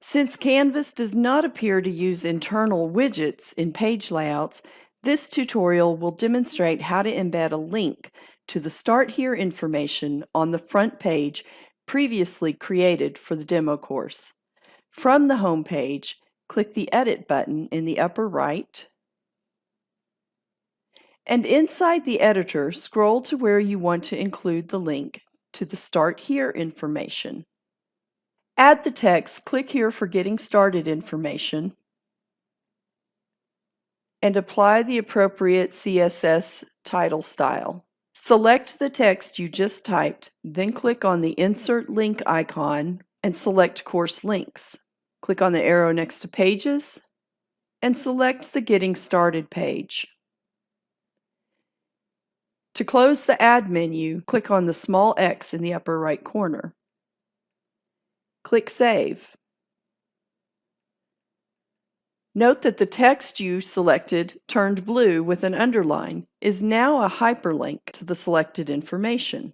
Since Canvas does not appear to use internal widgets in page layouts, this tutorial will demonstrate how to embed a link to the Start Here information on the front page previously created for the demo course. From the home page, click the Edit button in the upper right, and inside the editor, scroll to where you want to include the link to the Start Here information. Add the text, click here for Getting Started information, and apply the appropriate CSS title style. Select the text you just typed, then click on the Insert Link icon and select Course Links. Click on the arrow next to Pages and select the Getting Started page. To close the Add menu, click on the small X in the upper right corner. Click Save. Note that the text you selected, turned blue with an underline, is now a hyperlink to the selected information.